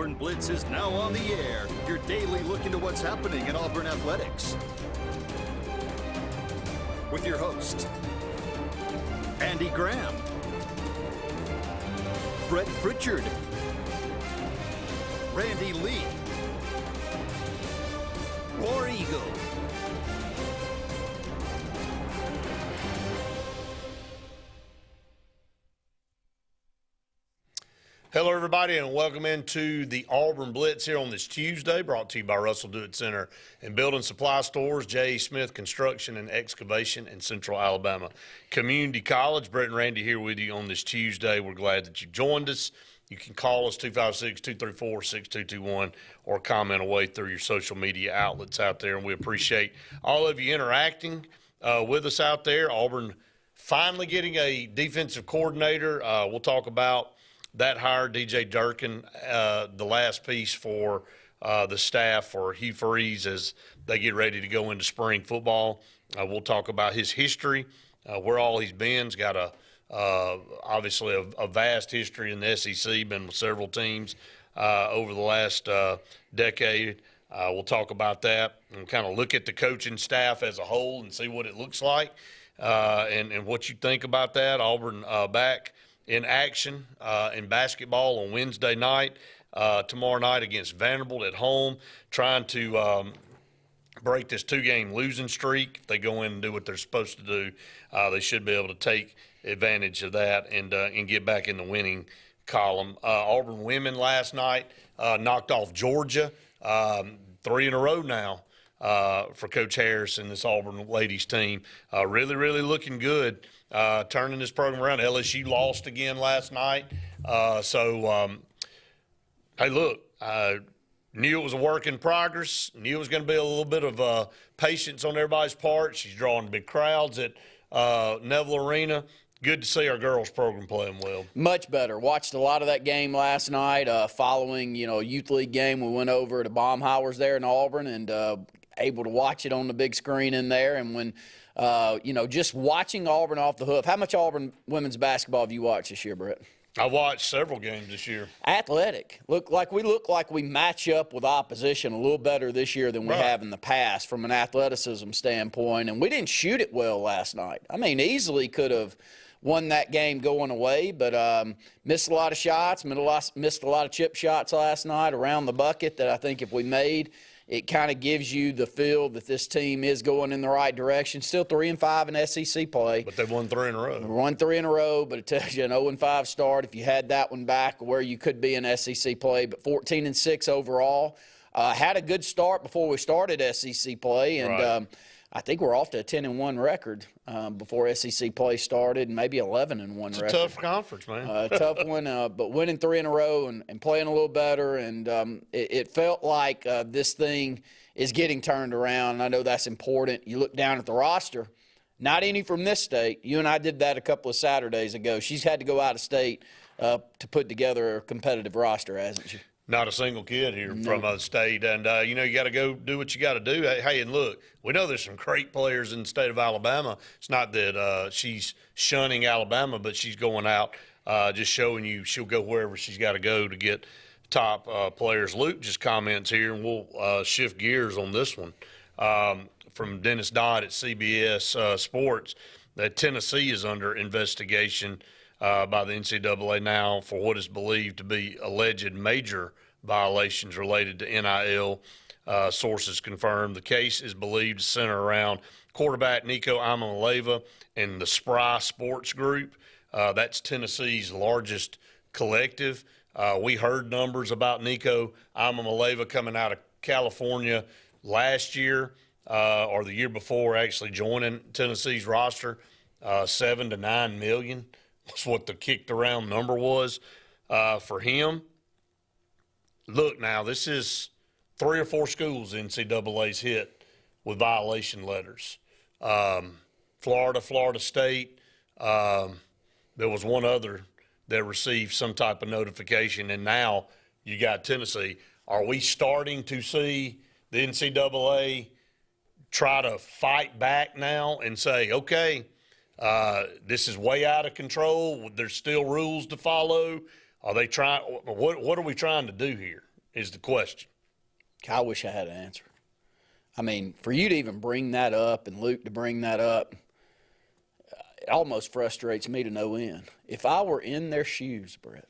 Auburn Blitz is now on the air. Your daily look into what's happening in Auburn athletics. With your host, Andy Graham, Brett Pritchard, Randy Lee, War Eagle. Hello, everybody, and welcome into the Auburn Blitz here on this Tuesday, brought to you by Russell Do-It Center and Building Supply Stores, J.E. Smith Construction and Excavation in Central Alabama Community College. Brett and Randy here with you on this Tuesday. We're glad that you joined us. You can call us 256-234-6221 or comment away through your social media outlets out there, and we appreciate all of you interacting with us out there. Auburn finally getting a defensive coordinator. We'll talk about that hire, DJ Durkin, the last piece for the staff for Hugh Freeze as they get ready to go into spring football. We'll talk about his history, where all he's been. He's got obviously a vast history in the SEC, been with several teams over the last decade. We'll talk about that and kind of look at the coaching staff as a whole and see what it looks like and what you think about that. Auburn back in action in basketball on Wednesday night, tomorrow night against Vanderbilt at home, trying to break this two-game losing streak. If they go in and do what they're supposed to do, they should be able to take advantage of that and get back in the winning column. Auburn women last night knocked off Georgia, 3 in a row now for Coach Harris and this Auburn ladies team. Really, really looking good. Turning this program around. LSU lost again last night. Hey, look, knew it was a work in progress. Knew it was going to be a little bit of patience on everybody's part. She's drawing big crowds at Neville Arena. Good to see our girls program playing well. Much better. Watched a lot of that game last night. Following, youth league game, we went over to Baumhauer's there in Auburn and able to watch it on the big screen in there. And when just watching Auburn off the hoof. How much Auburn women's basketball have you watched this year, Brett? I watched several games this year. Athletic. Look like we match up with opposition a little better this year than we have in the past from an athleticism standpoint. And we didn't shoot it well last night. I mean, easily could have won that game going away, but missed a lot of shots, missed a lot of chip shots last night around the bucket that I think if we made, it kind of gives you the feel that this team is going in the right direction. Still 3-5 in SEC play. But they've won 3 in a row. They won 3 in a row, but it tells you an 0-5 start if you had that one back where you could be in SEC play. But 14-6 overall. Had a good start before we started SEC play, and right. I think we're off to a 10-1 record before SEC play started, and maybe 11-1 record. It's a tough conference, man. Tough one, but winning 3 in a row and playing a little better, and it felt like this thing is getting turned around. I know that's important. You look down at the roster, not any from this state. You and I did that a couple of Saturdays ago. She's had to go out of state to put together a competitive roster, hasn't she? Not a single kid here from a state. And, you got to go do what you got to do. Hey, and look, we know there's some great players in the state of Alabama. It's not that she's shunning Alabama, but she's going out just showing you she'll go wherever she's got to go to get top players. Luke just comments here, and we'll shift gears on this one. From Dennis Dodd at CBS Sports, that Tennessee is under investigation by the NCAA now for what is believed to be alleged major violations related to NIL. Sources confirmed the case is believed to center around quarterback Nico Iamaleava and the Spry Sports Group. That's Tennessee's largest collective. We heard numbers about Nico Iamaleava coming out of California last year or the year before, actually joining Tennessee's roster, $7 to $9 million. That's what the kicked around number was for him. Look, now, this is 3 or 4 schools NCAA's hit with violation letters. Florida State. There was one other that received some type of notification, and now you got Tennessee. Are we starting to see the NCAA try to fight back now and say, okay, this is way out of control. There's still rules to follow. Are they trying? What are we trying to do here? is the question. I wish I had an answer. I mean, for you to even bring that up and Luke to bring that up, it almost frustrates me to no end. If I were in their shoes, Brett,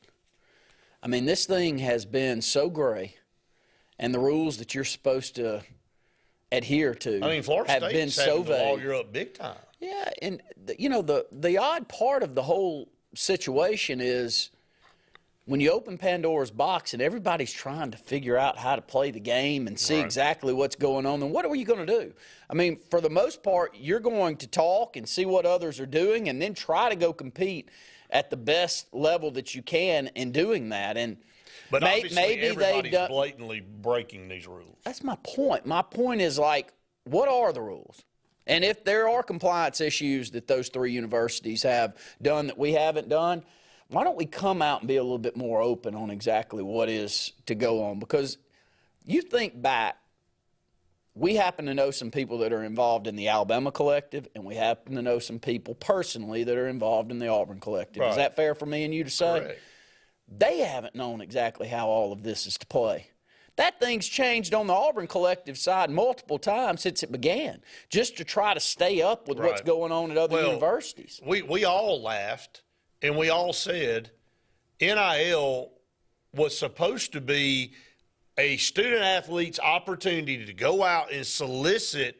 I mean, this thing has been so gray, and the rules that you're supposed to adhere to Florida have State's been so vague. Lawyer up big time. Yeah, and the odd part of the whole situation is when you open Pandora's box and everybody's trying to figure out how to play the game and see exactly what's going on, then what are you going to do? I mean, for the most part, you're going to talk and see what others are doing and then try to go compete at the best level that you can in doing that. But obviously maybe everybody's blatantly breaking these rules. That's my point. My point is, like, what are the rules? And if there are compliance issues that those three universities have done that we haven't done, why don't we come out and be a little bit more open on exactly what is to go on? Because you think back, we happen to know some people that are involved in the Alabama collective, and we happen to know some people personally that are involved in the Auburn collective. Is that fair for me and you to say? Correct. They haven't known exactly how all of this is to play. That thing's changed on the Auburn collective side multiple times since it began, just to try to stay up with what's going on at other universities. We all laughed, and we all said NIL was supposed to be a student-athlete's opportunity to go out and solicit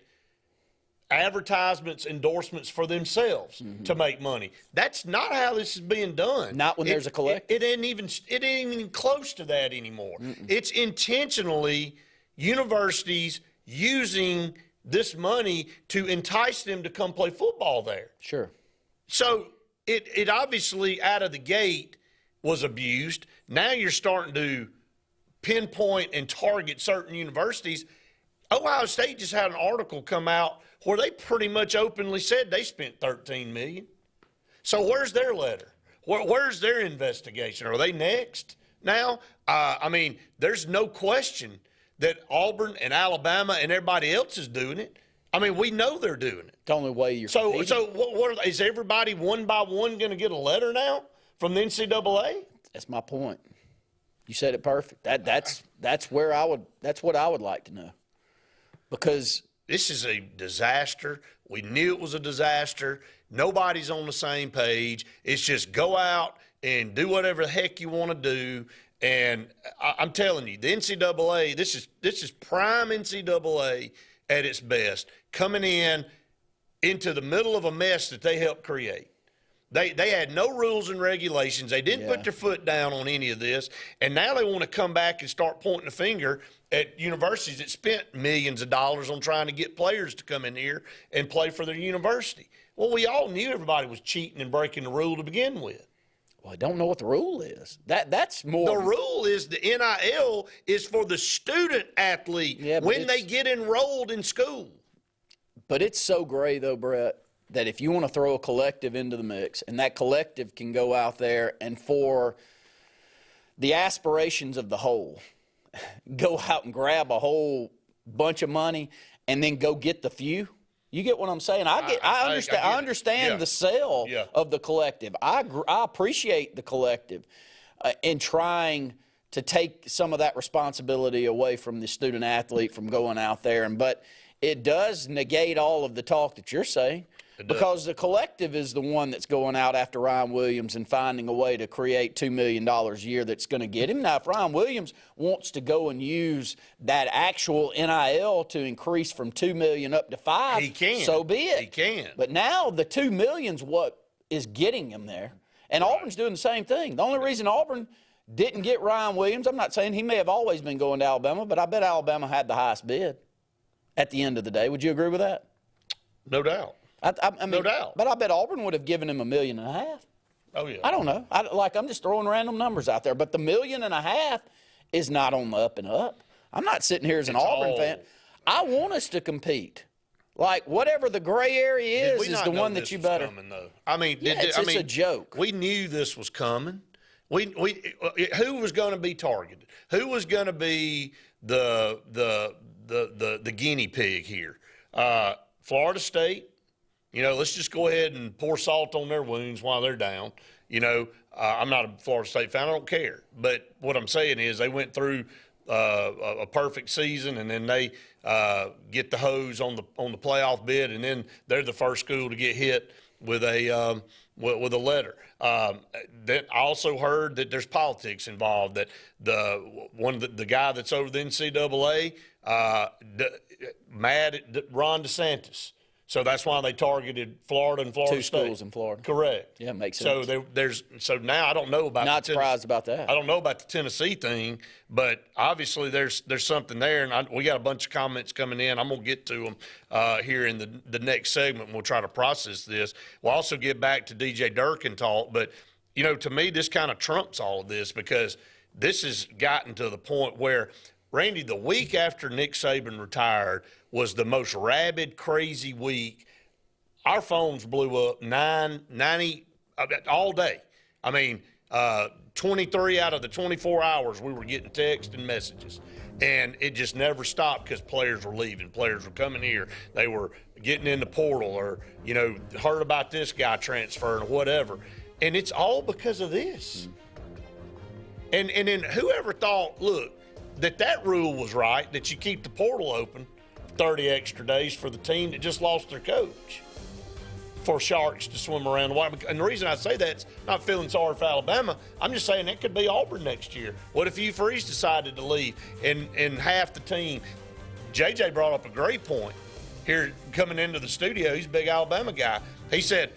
advertisements, endorsements for themselves to make money. That's not how this is being done. Not when there's a collective. It ain't even close to that anymore. It's intentionally universities using this money to entice them to come play football there. Sure. So it obviously out of the gate was abused. Now you're starting to pinpoint and target certain universities. Ohio State just had an article come out where they pretty much openly said they spent $13 million. So where's their letter? Where's their investigation? Are they next now? I mean, there's no question that Auburn and Alabama and everybody else is doing it. I mean, we know they're doing it. The only way you're So is everybody one by one going to get a letter now from the NCAA? That's my point. You said it perfect. That's what I would like to know. Because this is a disaster. We knew it was a disaster. Nobody's on the same page. It's just go out and do whatever the heck you want to do. And I'm telling you, the NCAA, this is prime NCAA at its best, coming into the middle of a mess that they helped create. They had no rules and regulations. They didn't put their foot down on any of this. And now they want to come back and start pointing the finger at universities that spent millions of dollars on trying to get players to come in here and play for their university. Well, we all knew everybody was cheating and breaking the rule to begin with. Well, I don't know what the rule is. That's more. The rule is the NIL is for the student athlete when they get enrolled in school. But it's so gray, though, Brett, that if you want to throw a collective into the mix, and that collective can go out there and for the aspirations of the whole, go out and grab a whole bunch of money and then go get the few. You get what I'm saying? I understand the sale of the collective. I appreciate the collective in trying to take some of that responsibility away from the student athlete from going out there. But it does negate all of the talk that you're saying. Because the collective is the one that's going out after Ryan Williams and finding a way to create $2 million a year that's going to get him. Now, if Ryan Williams wants to go and use that actual NIL to increase from $2 million up to $5 million, he can. So be it. He can. But now the $2 million's what is getting him there. And Auburn's doing the same thing. The only reason Auburn didn't get Ryan Williams, I'm not saying he may have always been going to Alabama, but I bet Alabama had the highest bid at the end of the day. Would you agree with that? No doubt. I mean, no doubt. But I bet Auburn would have given him $1.5 million. Oh, yeah. I don't know. I'm just throwing random numbers out there. But the $1.5 million is not on the up and up. I'm not sitting here as an Auburn fan. I want us to compete. Like, whatever the gray area is the one that you better. Coming, though? I mean, it's a joke. We knew this was coming. Who was going to be targeted? Who was going to be the guinea pig here? Florida State. You know, let's just go ahead and pour salt on their wounds while they're down. You know, I'm not a Florida State fan. I don't care. But what I'm saying is they went through a perfect season, and then they get the hose on the playoff bid, and then they're the first school to get hit with a letter. That I also heard that there's politics involved. That the guy that's over the NCAA mad at Ron DeSantis. So that's why they targeted Florida and Florida State. 2 schools in Florida. Correct. Yeah, makes sense. So now I don't know about. Not surprised about that. I don't know about the Tennessee thing, but obviously there's something there, and we got a bunch of comments coming in. I'm gonna get to them here in the next segment, and we'll try to process this. We'll also get back to DJ Durkin talk, but to me this kind of trumps all of this, because this has gotten to the point where, Randy, the week after Nick Saban retired was the most rabid, crazy week. Our phones blew up 90 all day. I mean, 23 out of the 24 hours we were getting texts and messages. And it just never stopped because players were leaving. Players were coming here. They were getting in the portal, or, heard about this guy transferring or whatever. And it's all because of this. And then whoever thought, look, that rule was right, that you keep the portal open 30 extra days for the team that just lost their coach, for Sharks to swim around the water. And the reason I say that's not feeling sorry for Alabama, I'm just saying that could be Auburn next year. What if Hugh Freeze decided to leave and half the team? JJ brought up a great point here coming into the studio. He's a big Alabama guy. He said,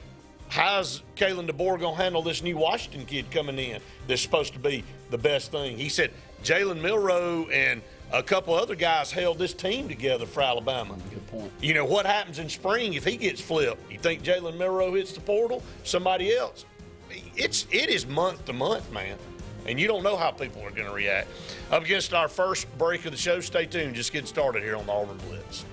how's Kalen DeBoer going to handle this new Washington kid coming in that's supposed to be the best thing? He said Jalen Milroe and a couple other guys held this team together for Alabama. Good point. What happens in spring if he gets flipped? You think Jalen Milroe hits the portal? Somebody else? It is month to month, man. And you don't know how people are going to react. Up against our first break of the show. Stay tuned. Just getting started here on the Auburn Blitz.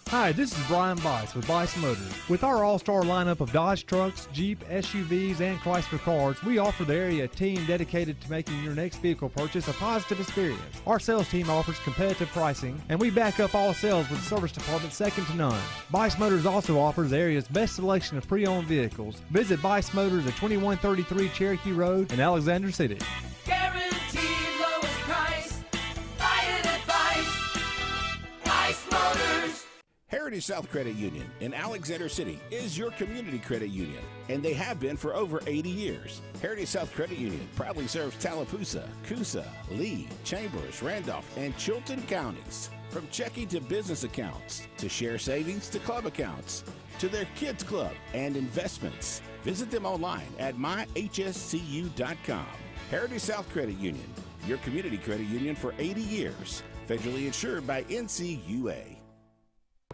Hi, this is Brian Bice with Bice Motors. With our all-star lineup of Dodge trucks, Jeep, SUVs, and Chrysler cars, we offer the area a team dedicated to making your next vehicle purchase a positive experience. Our sales team offers competitive pricing, and we back up all sales with a service department second to none. Bice Motors also offers the area's best selection of pre-owned vehicles. Visit Bice Motors at 2133 Cherokee Road in Alexander City. Guaranteed lowest price. Buy it at Bice Motors. Heritage South Credit Union in Alexander City is your community credit union, and they have been for over 80 years. Heritage South Credit Union proudly serves Tallapoosa, Coosa, Lee, Chambers, Randolph, and Chilton counties. From checking to business accounts, to share savings to club accounts, to their kids club and investments. Visit them online at myhscu.com. Heritage South Credit Union, your community credit union for 80 years. Federally insured by NCUA.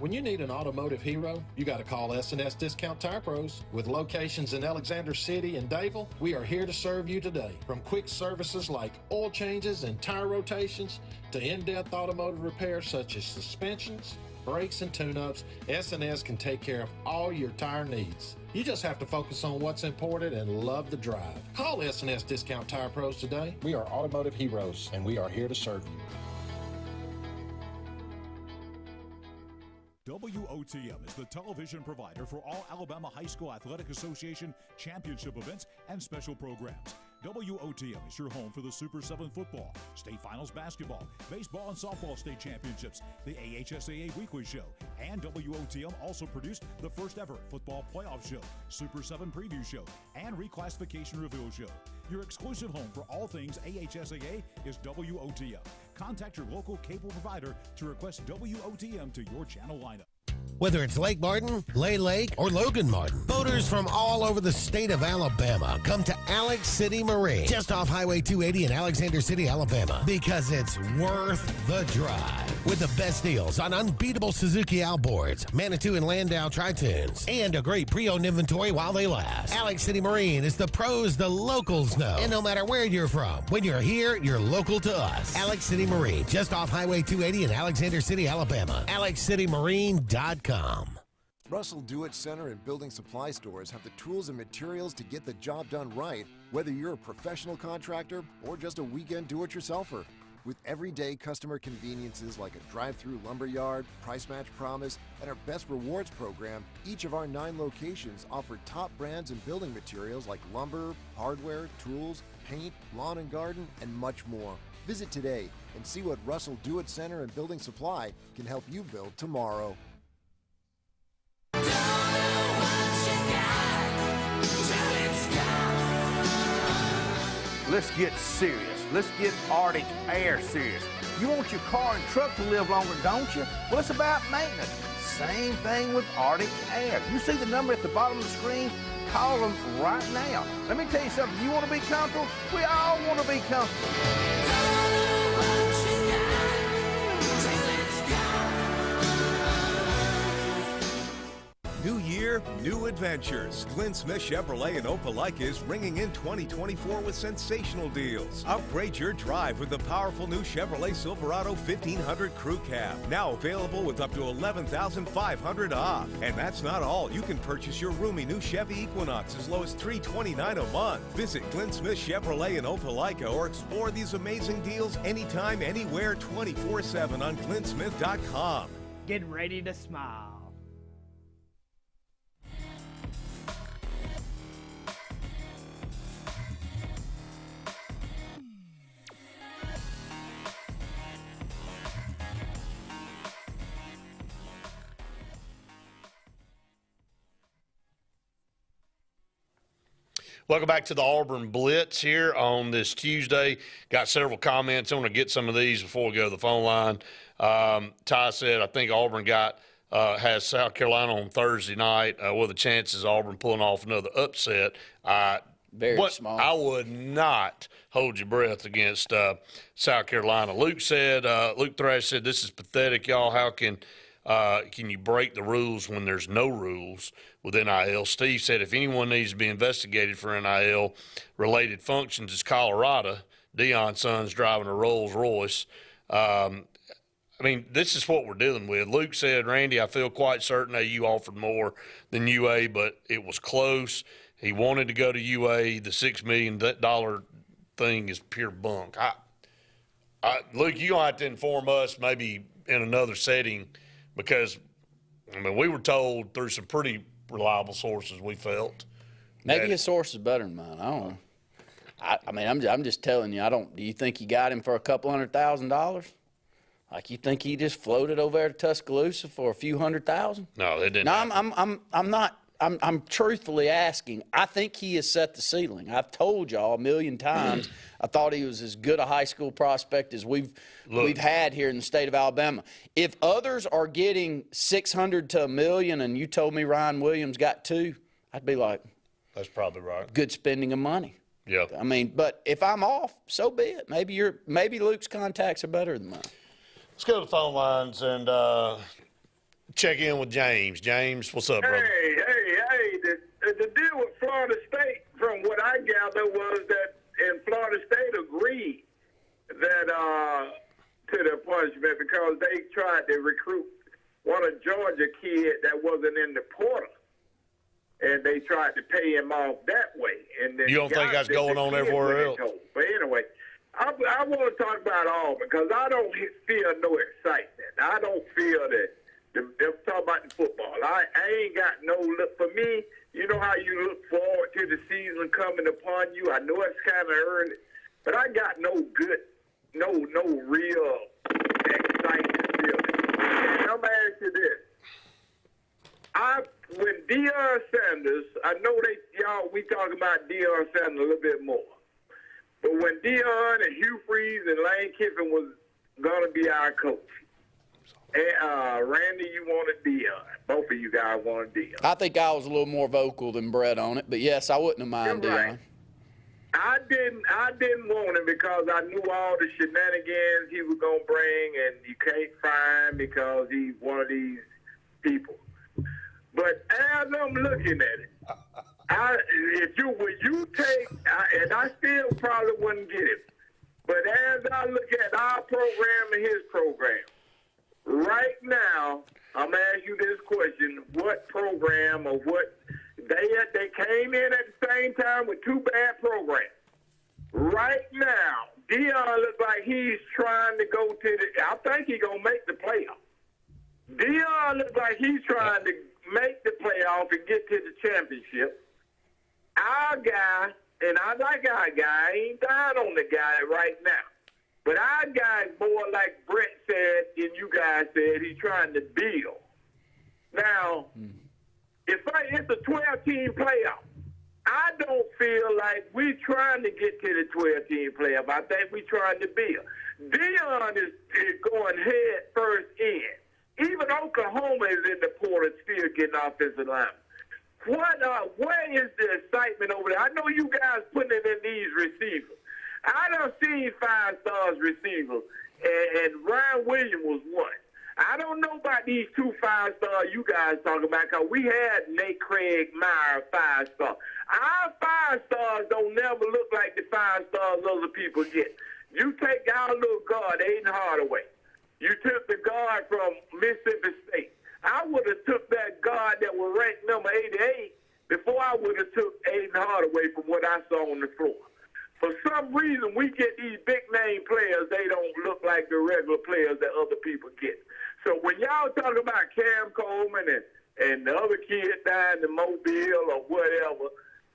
When you need an automotive hero, you got to call S&S Discount Tire Pros. With locations in Alexander City and Dayville, we are here to serve you today. From quick services like oil changes and tire rotations to in-depth automotive repairs such as suspensions, brakes, and tune-ups, S&S can take care of all your tire needs. You just have to focus on what's important and love the drive. Call S&S Discount Tire Pros today. We are automotive heroes, and we are here to serve you. WOTM is the television provider for all Alabama High School Athletic Association championship events and special programs. WOTM is your home for the Super 7 football, state finals basketball, baseball and softball state championships, the AHSAA weekly show, and WOTM also produced the first ever football playoff show, Super 7 preview show, and reclassification reveal show. Your exclusive home for all things AHSAA is WOTM. Contact your local cable provider to request WOTM to your channel lineup. Whether it's Lake Martin, Lay Lake, or Logan Martin, boaters from all over the state of Alabama come to Alex City Marine, just off Highway 280 in Alexander City, Alabama, because it's worth the drive. With the best deals on unbeatable Suzuki outboards, Manitou and Landau Tritoons, and a great pre-owned inventory while they last. Alex City Marine is the pros the locals know. And no matter where you're from, when you're here, you're local to us. Alex City Marine, just off Highway 280 in Alexander City, Alabama. AlexCityMarine.com. Russell Do-It Center and building supply stores have the tools and materials to get the job done right, whether you're a professional contractor or just a weekend do-it-yourselfer. With everyday customer conveniences like a drive-through lumberyard, price match promise, and our Best Rewards program, each of our 9 locations offer top brands and building materials like lumber, hardware, tools, paint, lawn and garden, and much more. Visit today and see what Russell Do-It Center and Building Supply can help you build tomorrow. Let's get serious. Let's get Arctic Air serious. You want your car and truck to live longer, don't you? Well, it's about maintenance. Same thing with Arctic Air. You see the number at the bottom of the screen? Call them right now. Let me tell you something. You want to be comfortable? We all want to be comfortable. New year, new adventures. Glenn Smith Chevrolet in Opelika is ringing in 2024 with sensational deals. Upgrade your drive with the powerful new Chevrolet Silverado 1500 Crew Cab. Now available with up to $11,500 off. And that's not all. You can purchase your roomy new Chevy Equinox as low as $329 a month. Visit Glenn Smith Chevrolet in Opelika or explore these amazing deals anytime, anywhere, 24/7 on glennsmith.com. Get ready to smile. Welcome back to the Auburn Blitz here on this Tuesday. Got several comments. I want to get some of these before we go to the phone line. Ty said, I think Auburn has South Carolina on Thursday night. What are the chances of Auburn pulling off another upset? Very small. I would not hold your breath against South Carolina. Luke Thrash said, this is pathetic, y'all. How can you break the rules when there's no rules with NIL? Steve said, if anyone needs to be investigated for NIL-related functions, it's Colorado. Deion's son's driving a Rolls Royce. I mean, this is what we're dealing with. Luke said, Randy, I feel quite certain AU offered more than UA, but it was close. He wanted to go to UA. The $6 million thing is pure bunk. Luke, you're going to have to inform us maybe in another setting because, I mean, we were told through some pretty reliable sources, we felt. Maybe his source is better than mine. I don't know. I mean, I'm just telling you, do you think you got him for a couple $100,000? Like you think he just floated over there to Tuscaloosa for a few $100,000? No, they didn't. No, I'm not. I'm truthfully asking. I think he has set the ceiling. I've told y'all a million times. I thought he was as good a high school prospect as we've had here in the state of Alabama. If others are getting 600 to $1 million, and you told me Ryan Williams got 2, I'd be like, that's probably right. Good spending of money. Yeah. I mean, but if I'm off, so be it. Maybe Luke's contacts are better than mine. Let's go to the phone lines and check in with James. James, what's up, brother? Hey. The deal with Florida State, from what I gather, was that Florida State agreed that to the punishment because they tried to recruit one of Georgia kid that wasn't in the portal, and they tried to pay him off that way. And then you don't think that's going on everywhere else? But anyway, I want to talk about Auburn because I don't feel no excitement. I don't feel that. They're talking about the football. I ain't got no look. For me, you know how you look forward to the season coming upon you. I know it's kind of early, but I got no real excitement feeling. And I'm going to ask you this. When Deion Sanders, I know we talking about Deion Sanders a little bit more, but when Deion and Hugh Freeze and Lane Kiffin was going to be our coach, Randy, you wanted Deion. Both of you guys wanted Deion. I think I was a little more vocal than Brett on it, but yes, I wouldn't have minded Deion. Right. I didn't want him because I knew all the shenanigans he was gonna bring, and you can't fire him because he's one of these people. But as I'm looking at it, I still probably wouldn't get him. But as I look at our program and his program, right now, I'm asking you this question: what program or what they came in at the same time with 2 bad programs. Right now, Deion looks like he's trying go to I think he's going to make the playoff. Deion looks like he's trying to make the playoff and get to the championship. Our guy, and I like our guy, I ain't down on the guy right now. But our guy is more like Brett said and you guys said, he's trying to build. Now, if it's a 12-team playoff, I don't feel like we're trying to get to the 12-team playoff. I think we're trying to build. Deion is going head first in. Even Oklahoma is in the portal still getting offensive line. Where is the excitement over there? I know you guys putting it in these receivers. I done seen 5-star receivers, and Ryan Williams was one. I don't know about these 2 5-star you guys talking about, because we had Nate Craig Meyer 5-star. Our 5-stars don't never look like the 5-stars other people get. You take our little guard, Aiden Hardaway. You took the guard from Mississippi State. I would have took that guard that was ranked number 88 before I would have took Aiden Hardaway from what I saw on the floor. For some reason, we get these big-name players, they don't look like the regular players that other people get. So when y'all talk about Cam Coleman and the other kid down in Mobile or whatever,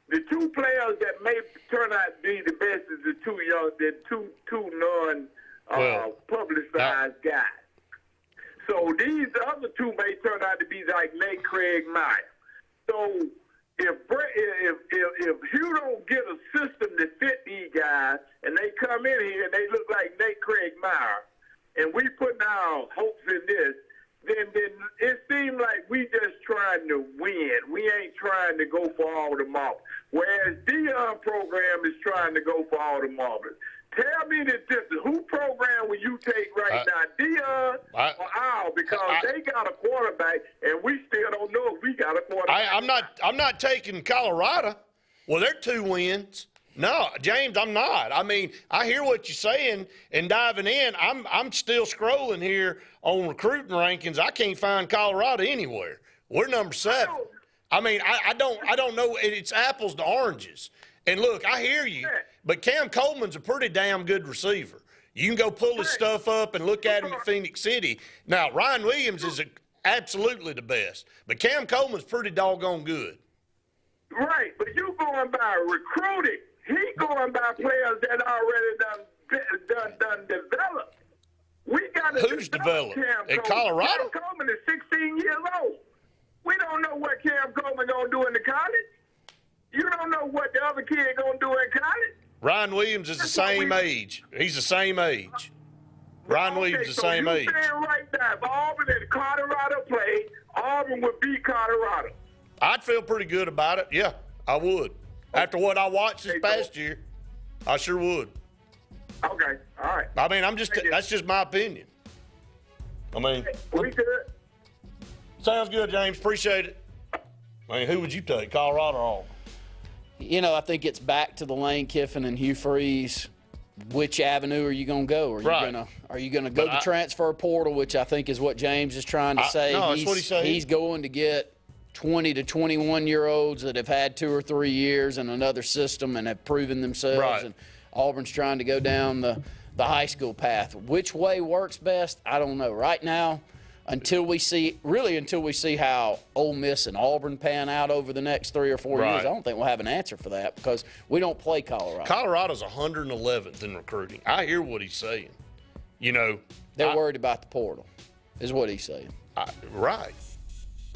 the 2 players that may turn out to be the best is the 2 young, the two non-publicized guys. So these other 2 may turn out to be like Nate Craig Meyer. So if you don't get a system to fit these guys, and they come in here and they look like Nate Craig Meyer, and we putting our hopes in this, then it seems like we just trying to win. We ain't trying to go for all the marbles. Whereas Deion program is trying to go for all the marbles. Tell me the difference. Who program will you take right now, Deion or Al? Because they got a quarterback, and we still don't know if we got a quarterback. I'm not taking Colorado. Well, they're 2 wins. No, James, I'm not. I mean, I hear what you're saying and diving in. I'm still scrolling here on recruiting rankings. I can't find Colorado anywhere. We're number 7. I mean, I don't know. It's apples to oranges. And look, I hear you, but Cam Coleman's a pretty damn good receiver. You can go pull his stuff up and look at him at Phoenix City. Now, Ryan Williams is absolutely the best, but Cam Coleman's pretty doggone good. Right, but you going by recruiting. He going by players that already done developed. We got to Who's developed? In Colorado? Cam Coleman is 16 years old. We don't know what Cam Coleman going to do in the college. You don't know what the other kid going to do in college. Ryan Williams is the same age. He's the same age. Ryan Williams is the same age. Saying right now, if Auburn and Colorado played, Auburn would beat Colorado. I'd feel pretty good about it. Yeah, I would. After what I watched this past year, I sure would. Okay, all right. I mean, that's just my opinion. I mean, we good. Sounds good, James. Appreciate it. I mean, who would you take, Colorado or Auburn? You know, I think it's back to the Lane Kiffin and Hugh Freeze. Which avenue are you going to go? Are you going to go the transfer portal, which I think is what James is trying to say? No, that's what he's saying. He's going to get 20 to 21-year-olds that have had 2 or 3 years in another system and have proven themselves. Right. And Auburn's trying to go down the high school path. Which way works best? I don't know. Right now, until we see how Ole Miss and Auburn pan out over the next 3 or 4 years, I don't think we'll have an answer for that because we don't play Colorado. Colorado's 111th in recruiting. I hear what he's saying. You know, they're worried about the portal, is what he's saying. Right.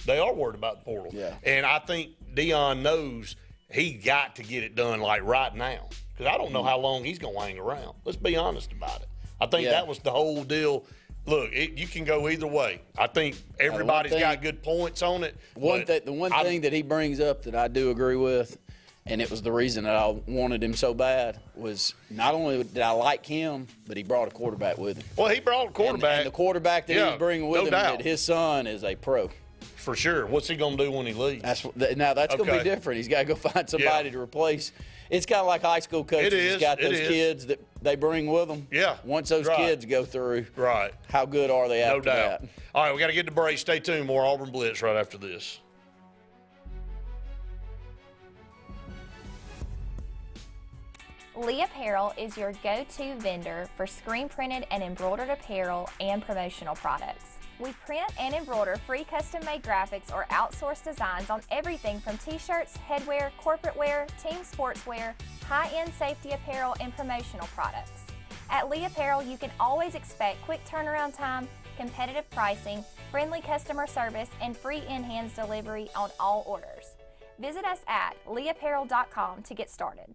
They are worried about the portal. Yeah. And I think Deion knows he got to get it done like right now because I don't know how long he's going to hang around. Let's be honest about it. I think that was the whole deal. Look, you can go either way. I think everybody's got good points on it. The one thing that he brings up that I do agree with, and it was the reason that I wanted him so bad, was not only did I like him, but he brought a quarterback with him. Well, he brought a quarterback. And the quarterback that he was bringing with him, that his son is a pro. For sure. What's he going to do when he leaves? That's going to be different. He's got to go find somebody to replace. It's kind of like high school coaches. He's got those kids that they bring with them. Yeah. Once those kids go through, how good are they after that? All right, we got to get to break. Stay tuned. More Auburn Blitz right after this. Lee Apparel is your go-to vendor for screen printed and embroidered apparel and promotional products. We print and embroider free custom-made graphics or outsourced designs on everything from t-shirts, headwear, corporate wear, team sportswear, high-end safety apparel, and promotional products. At Lee Apparel, you can always expect quick turnaround time, competitive pricing, friendly customer service, and free in-hands delivery on all orders. Visit us at leeapparel.com to get started.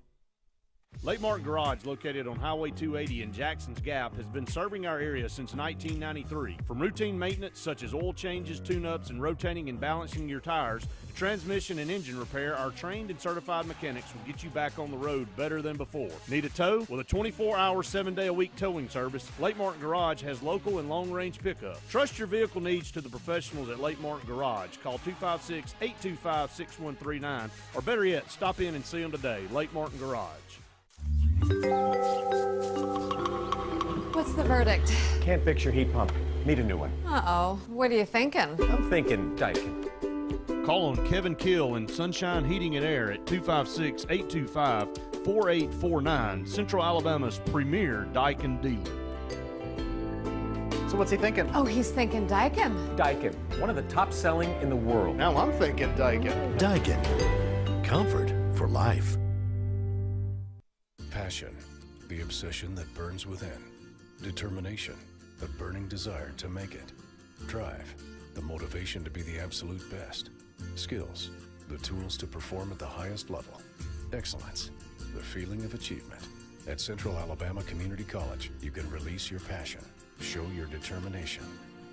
Lake Martin Garage, located on Highway 280 in Jackson's Gap, has been serving our area since 1993. From routine maintenance such as oil changes, tune-ups, and rotating and balancing your tires, to transmission and engine repair, our trained and certified mechanics will get you back on the road better than before. Need a tow? With a 24-hour, 7-day-a-week towing service, Lake Martin Garage has local and long-range pickup. Trust your vehicle needs to the professionals at Lake Martin Garage. Call 256-825-6139, or better yet, stop in and see them today. Lake Martin Garage. What's the verdict? Can't fix your heat pump. Need a new one. Uh-oh. What are you thinking? I'm thinking Daikin. Call on Kevin Kill in Sunshine Heating and Air at 256-825-4849, Central Alabama's premier Daikin dealer. So what's he thinking? Oh, he's thinking Daikin. Daikin, one of the top selling in the world. Now I'm thinking Daikin. Daikin. Comfort for life. Passion, the obsession that burns within. Determination, the burning desire to make it. Drive, the motivation to be the absolute best. Skills, the tools to perform at the highest level. Excellence, the feeling of achievement. At Central Alabama Community College, you can release your passion, show your determination,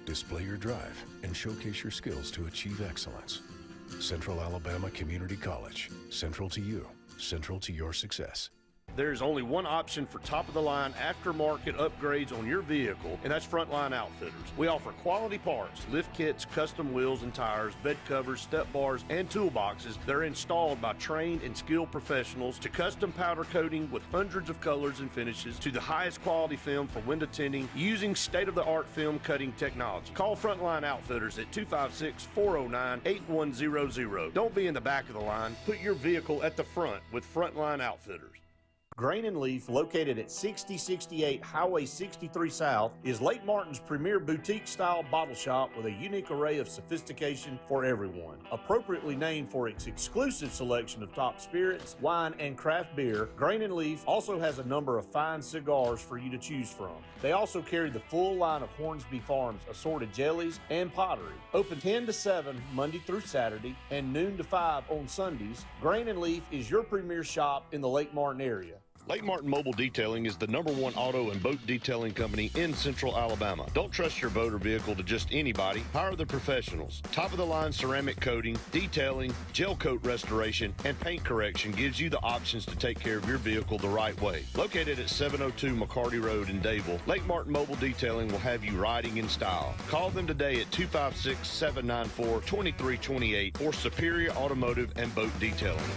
display your drive, and showcase your skills to achieve excellence. Central Alabama Community College, central to you, central to your success. There's only one option for top-of-the-line aftermarket upgrades on your vehicle, and that's Frontline Outfitters. We offer quality parts, lift kits, custom wheels and tires, bed covers, step bars, and toolboxes that are installed by trained and skilled professionals, to custom powder coating with hundreds of colors and finishes, to the highest quality film for window tinting using state-of-the-art film cutting technology. Call Frontline Outfitters at 256-409-8100. Don't be in the back of the line. Put your vehicle at the front with Frontline Outfitters. Grain and Leaf, located at 6068 Highway 63 South, is Lake Martin's premier boutique-style bottle shop with a unique array of sophistication for everyone. Appropriately named for its exclusive selection of top spirits, wine, and craft beer, Grain and Leaf also has a number of fine cigars for you to choose from. They also carry the full line of Hornsby Farms assorted jellies and pottery. Open 10 to 7 Monday through Saturday and noon to 5 on Sundays, Grain and Leaf is your premier shop in the Lake Martin area. Lake Martin Mobile Detailing is the #1 auto and boat detailing company in Central Alabama. Don't trust your boat or vehicle to just anybody. Hire the professionals. Top-of-the-line ceramic coating, detailing, gel coat restoration, and paint correction gives you the options to take care of your vehicle the right way. Located at 702 McCarty Road in Dayville, Lake Martin Mobile Detailing will have you riding in style. Call them today at 256-794-2328 or Superior Automotive and Boat Detailing.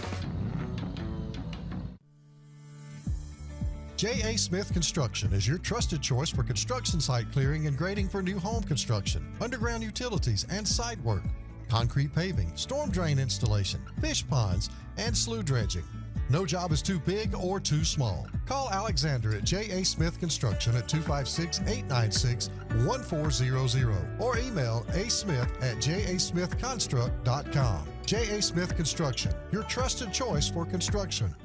J.A. Smith Construction is your trusted choice for construction site clearing and grading for new home construction, underground utilities and site work, concrete paving, storm drain installation, fish ponds, and slough dredging. No job is too big or too small. Call Alexander at J.A. Smith Construction at 256-896-1400 or email asmith@jasmithconstruct.com. J.A. Smith Construction, your trusted choice for construction.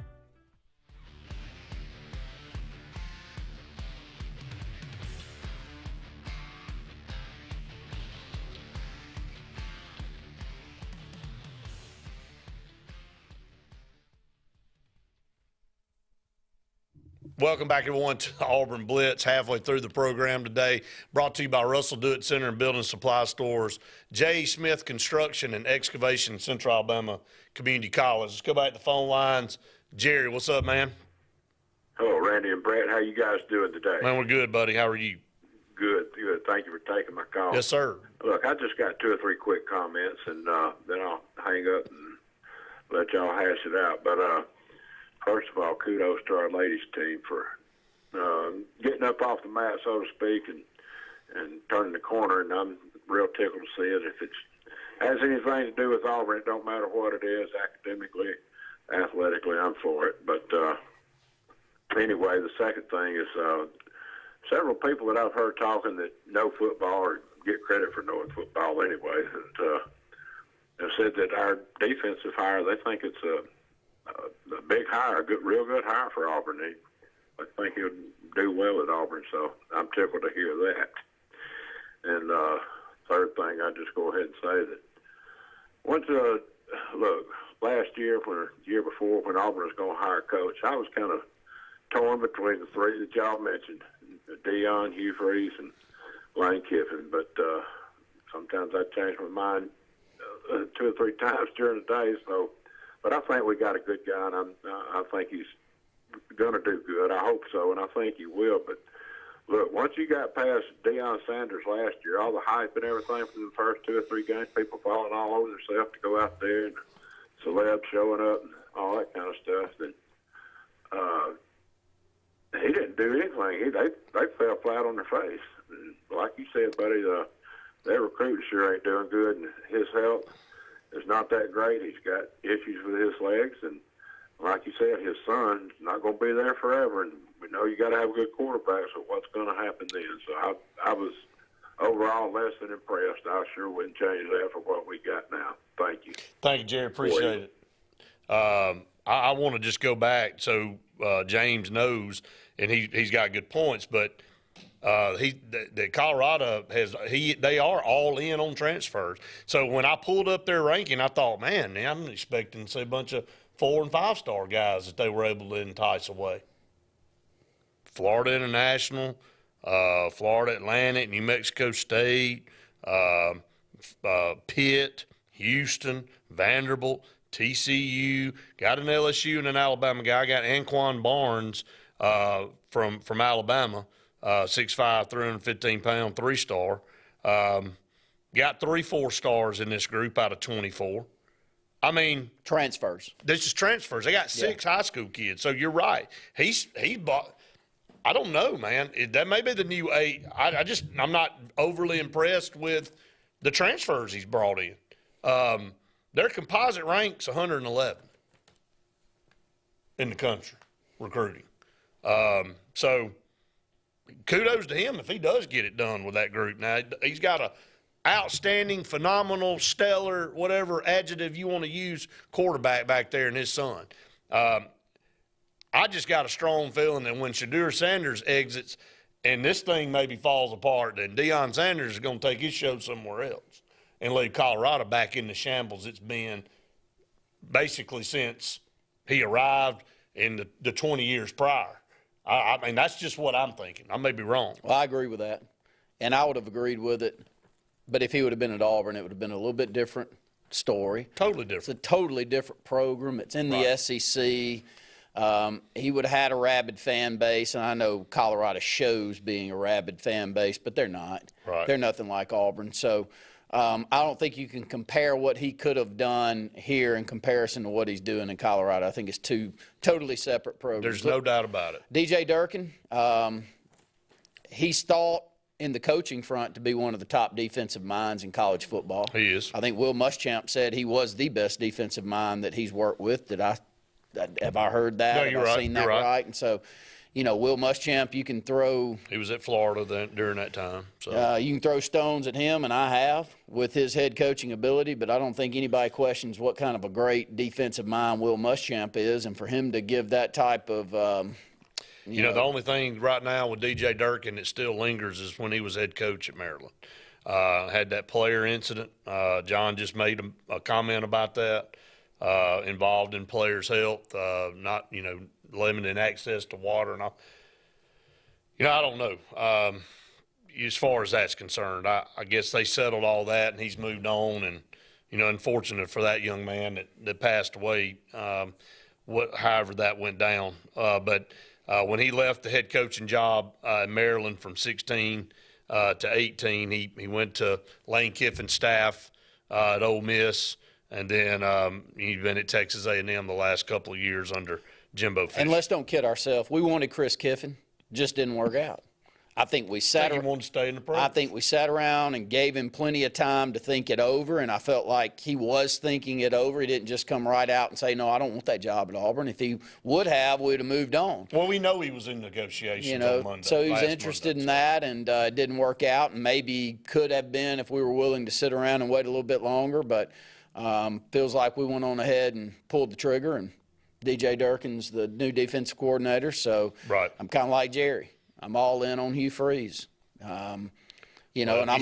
Welcome back, everyone, to the Auburn Blitz. Halfway through the program today, brought to you by Russell Do It Center and Building Supply Stores, J. Smith Construction and Excavation, Central Alabama Community College. Let's go back to the phone lines. Jerry, what's up, man? Hello, Randy and Brett. How you guys doing today? Man, we're good, buddy. How are you? Good, good. Thank you for taking my call. Yes, sir. Look, I just got 2 or 3 quick comments, and then I'll hang up and let y'all hash it out. But first of all, kudos to our ladies team for getting up off the mat, so to speak, and turning the corner. And I'm real tickled to see it. If it has anything to do with Auburn, it don't matter what it is, academically, athletically, I'm for it. But anyway, the second thing is several people that I've heard talking that know football or get credit for knowing football anyway, and have said that our defensive hire, they think it's a big hire, real good hire for Auburn. I think he'll do well at Auburn, so I'm tickled to hear that. And third thing, I'd just go ahead and say that look, last year, year before, when Auburn was going to hire a coach, I was kind of torn between the three that y'all mentioned, Deion, Hugh Freeze, and Lane Kiffin. But sometimes I change my mind 2 or 3 times during the day. So, but I think we got a good guy, and I think he's going to do good. I hope so, and I think he will. But look, once you got past Deion Sanders last year, all the hype and everything for the first 2 or 3 games, people falling all over themselves to go out there, and celebs showing up and all that kind of stuff, then he didn't do anything. They fell flat on their face. And like you said, buddy, their recruiting sure ain't doing good, and his health is not that great. He's got issues with his legs, and like you said, his son's not going to be there forever, and we know you got to have a good quarterback, so what's going to happen then? So I was overall less than impressed. I sure wouldn't change that for what we got now. Thank you. Thank you, Jerry. Appreciate it. I want to just go back so James knows, and he's got good points, but that Colorado they are all in on transfers. So when I pulled up their ranking, I thought, man, I'm expecting to see a bunch of 4- and 5-star guys that they were able to entice away. Florida International, Florida Atlantic, New Mexico State, Pitt, Houston, Vanderbilt, TCU, got an LSU and an Alabama guy. Got Anquan Barnes from Alabama, 6'5", 315-pound, 3-star. Got 3 4-stars in this group out of 24. I mean, transfers. This is transfers. They got 6 high school kids. So you're right. He bought. I don't know, man. That may be the new 8. I'm not overly impressed with the transfers he's brought in. Their composite rank's 111 in the country recruiting. So kudos to him if he does get it done with that group. Now, he's got a outstanding, phenomenal, stellar, whatever adjective you want to use, quarterback back there in his son. I just got a strong feeling that when Shadur Sanders exits and this thing maybe falls apart, then Deion Sanders is going to take his show somewhere else and leave Colorado back in the shambles it's been basically since he arrived in the 20 years prior. I mean, that's just what I'm thinking. I may be wrong. Well, I agree with that, and I would have agreed with it. But if he would have been at Auburn, it would have been a little bit different story. Totally different. It's a totally different program. It's in the SEC. He would have had a rabid fan base, and I know Colorado shows being a rabid fan base, but they're not. Right. They're nothing like Auburn. So I don't think you can compare what he could have done here in comparison to what he's doing in Colorado. I think it's 2 totally separate programs. There's no doubt about it. DJ Durkin, he's thought in the coaching front to be one of the top defensive minds in college football. He is. I think Will Muschamp said he was the best defensive mind that he's worked with. Have I heard that? No, you're Have I right. seen that You're right. right? And so, Will Muschamp, you can throw. He was at Florida during that time. So you can throw stones at him, and I have with his head coaching ability. But I don't think anybody questions what kind of a great defensive mind Will Muschamp is, and for him to give that type of. You know, the only thing right now with DJ Durkin that still lingers is when he was head coach at Maryland. Had that player incident. John just made a comment about that. Involved in players' health, not, limiting access to water and all. I don't know. As far as that's concerned, I guess they settled all that and he's moved on. And, unfortunate for that young man that passed away, however that went down. But when he left the head coaching job in Maryland from 16 to 18, he went to Lane Kiffin's staff at Ole Miss. And then he's been at Texas A&M the last couple of years under Jimbo Fisher. And let's don't kid ourselves. We wanted Chris Kiffin. Just didn't work out. I think we sat. He wanted to stay in the program. I think we sat around and gave him plenty of time to think it over, and I felt like he was thinking it over. He didn't just come right out and say, "No, I don't want that job at Auburn." If he would have, we'd have moved on. Well, we know he was in negotiations on Monday. So he was interested in that, and it didn't work out, and maybe could have been if we were willing to sit around and wait a little bit longer. But feels like we went on ahead and pulled the trigger, and DJ Durkin's the new defensive coordinator. So I'm kind of like Jerry. I'm all in on Hugh Freeze. And I'm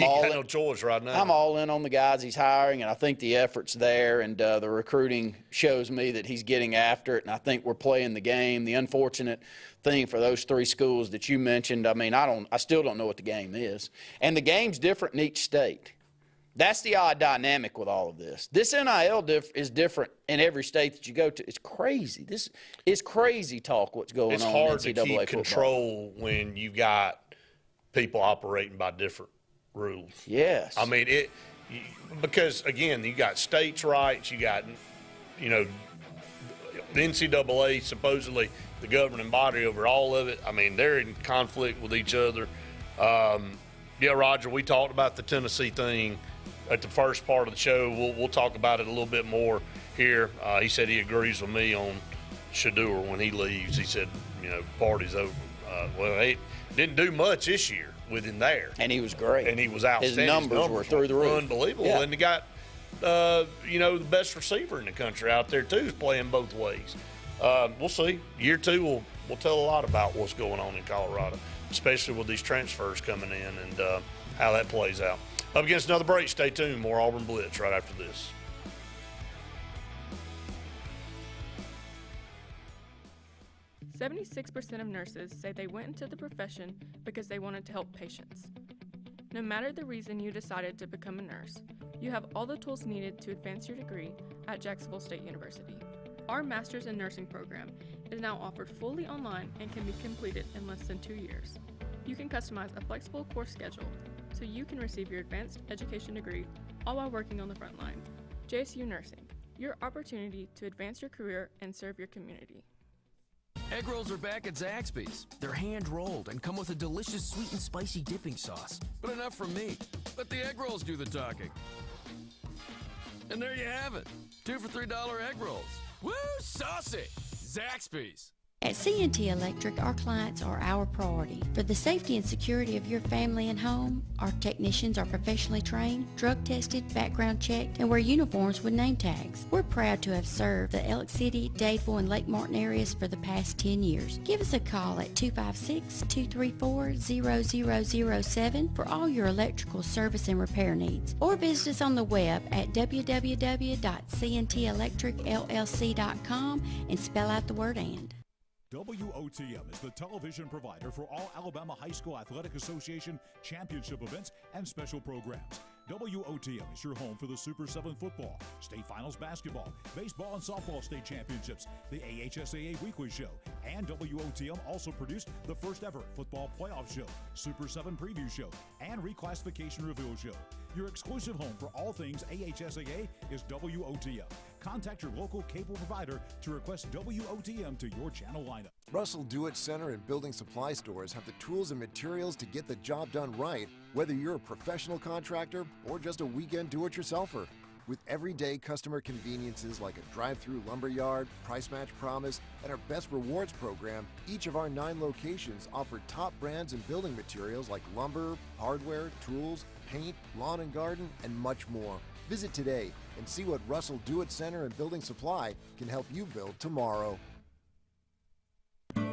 all in. No choice right now. I'm all in on the guys he's hiring, and I think the effort's there, and the recruiting shows me that he's getting after it, and I think we're playing the game. The unfortunate thing for those 3 schools that you mentioned, I mean, I still don't know what the game is, and the game's different in each state. That's the odd dynamic with all of this. This NIL is different in every state that you go to. It's crazy. This is crazy talk what's going on in NCAA It's hard to keep football. control when you've got people operating by different rules. Yes. I mean, because, again, you got states' rights, you got, the NCAA, supposedly the governing body over all of it. I mean, they're in conflict with each other. Roger, we talked about the Tennessee thing at the first part of the show. We'll talk about it a little bit more here. He said he agrees with me on Shedeur when he leaves. He said, party's over. He didn't do much this year with him there. And he was great. And he was outstanding. His numbers were through the roof. Unbelievable. Yeah. And he got, the best receiver in the country out there, too, is playing both ways. We'll see. Year 2 will tell a lot about what's going on in Colorado, especially with these transfers coming in and how that plays out. Up against another break. Stay tuned. More Auburn Blitz right after this. "76% of nurses say they went into the profession because they wanted to help patients. No matter the reason you decided to become a nurse, you have all the tools needed to advance your degree at Jacksonville State University. Our Master's in Nursing program is now offered fully online and can be completed in less than 2 years. You can customize a flexible course schedule so you can receive your advanced education degree all while working on the front line. JSU Nursing, your opportunity to advance your career and serve your community." Egg rolls are back at Zaxby's. They're hand-rolled and come with a delicious sweet and spicy dipping sauce. But enough from me. Let the egg rolls do the talking. And there you have it. 2 for $3 egg rolls. Woo, saucy! Zaxby's. At C&T Electric, our clients are our priority. For the safety and security of your family and home, our technicians are professionally trained, drug tested, background checked, and wear uniforms with name tags. We're proud to have served the Elk City, Dadeville, and Lake Martin areas for the past 10 years. Give us a call at 256-234-0007 for all your electrical service and repair needs. Or visit us on the web at www.cntelectricllc.com and spell out the word "and." WOTM is the television provider for all Alabama High School Athletic Association championship events and special programs. WOTM is your home for the Super 7 football, state finals basketball, baseball and softball state championships, the AHSAA weekly show, and WOTM also produced the first ever football playoff show, Super 7 preview show, and reclassification reveal show. Your exclusive home for all things AHSAA is WOTM. Contact your local cable provider to request WOTM to your channel lineup. Russell Do-It Center and building supply stores have the tools and materials to get the job done right, whether you're a professional contractor or just a weekend do-it-yourselfer. With everyday customer conveniences like a drive-through lumberyard, price match promise, and our best rewards program, each of our 9 locations offer top brands and building materials like lumber, hardware, tools, paint, lawn and garden, and much more. Visit today and see what Russell Do-It Center and Building Supply can help you build tomorrow.